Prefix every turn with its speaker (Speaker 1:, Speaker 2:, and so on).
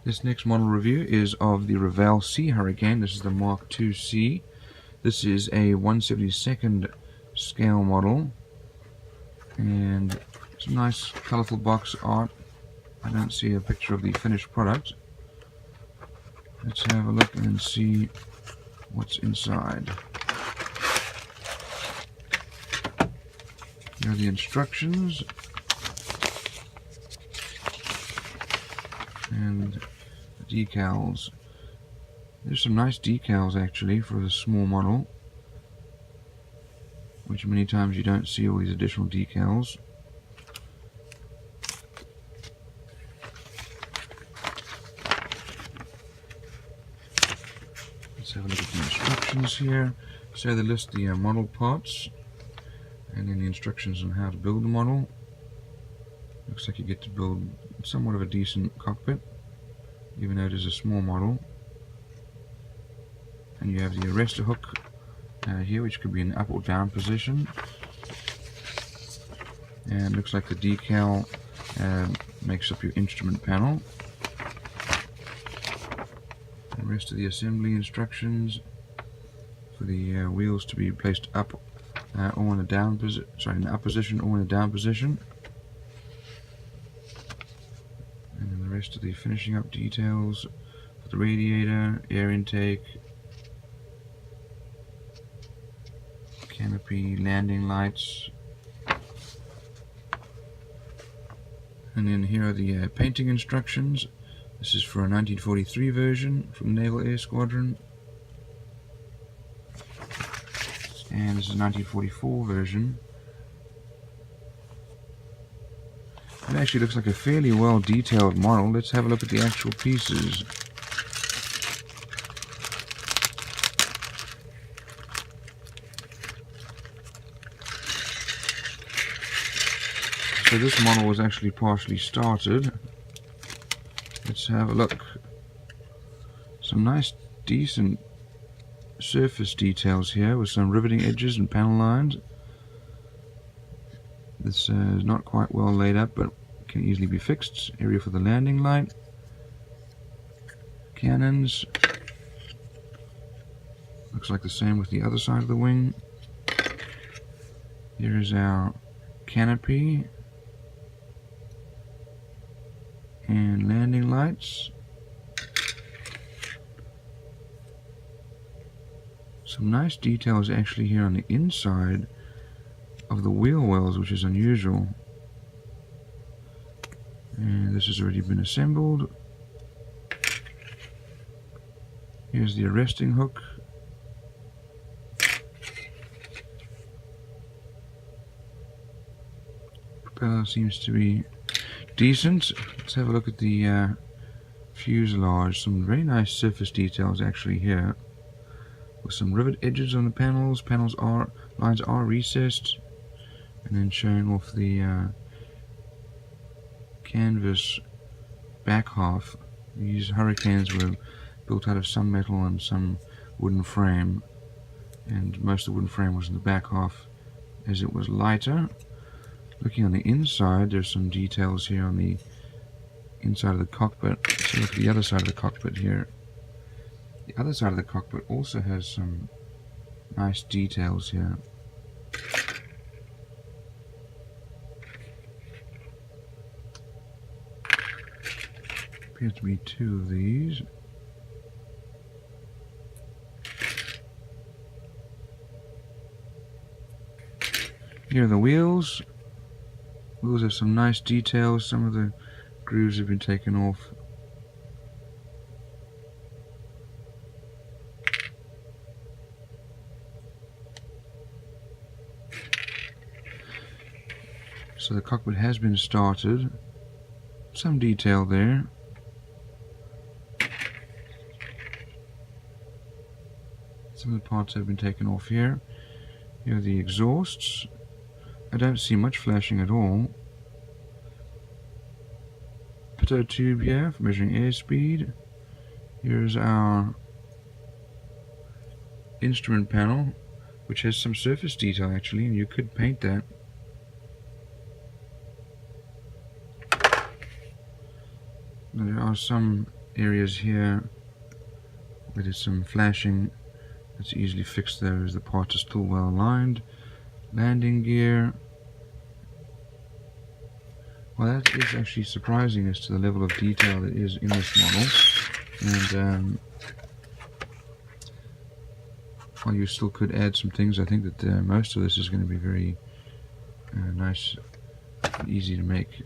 Speaker 1: This next model review is of the Revell Sea Hurricane. This is the Mark II C. This is a 1/72nd scale model, and some nice colorful box art. I don't see a picture of the finished product. Let's have a look and see what's inside. Here are the instructions and the decals. There's some nice decals actually for the small model, which many times you don't see all these additional decals. Let's have a look at the instructions here. So they list the model parts and then the instructions on how to build the model. Looks like you get to build somewhat of a decent cockpit, even though it is a small model. And you have the arrestor hook here, which could be in up or down position. And it looks like the decal makes up your instrument panel. The rest of the assembly instructions for the wheels to be placed up or in the down position, in the up position or in the down position. And then the rest of the finishing up details for the radiator, air intake, canopy, landing lights. And then here are the painting instructions. This is for a 1943 version from Naval Air Squadron. And this is a 1944 version. It actually looks like a fairly well detailed model. Let's have a look at the actual pieces. So this model was actually partially started. Let's have a look. Some nice decent surface details here with some riveting edges and panel lines. This is not quite well laid up, but can easily be fixed. Area for the landing light, cannons. Looks like the same with the other side of the wing. Here is our canopy and landing lights. Some nice details actually here on the inside of the wheel wells, which is unusual. And this has already been assembled. Here's the arresting hook. Propeller seems to be decent. Let's have a look at the fuselage. Some very nice surface details actually here, with some rivet edges on the panels. Lines are recessed, and then showing off the canvas back half. These Hurricanes were built out of some metal and some wooden frame, and most of the wooden frame was in the back half as it was lighter. Looking on the inside, there's some details here on the inside of the cockpit. Let's look at the other side of the cockpit here. The other side of the cockpit also has some nice details here. Appears to be two of these. Here are the wheels. Wheels have some nice details. Some of the grooves have been taken off. So the cockpit has been started. Some detail there. Some of the parts have been taken off here. Here are the exhausts. I don't see much flashing at all. Pitot tube here for measuring airspeed. Here's our instrument panel, which has some surface detail actually, and you could paint that. There are some areas here where there's some flashing. Let's easily fix those. The parts are still well aligned. Landing gear. Well, that is actually surprising as to the level of detail that is in this model. And while you still could add some things, I think that most of this is going to be very nice and easy to make.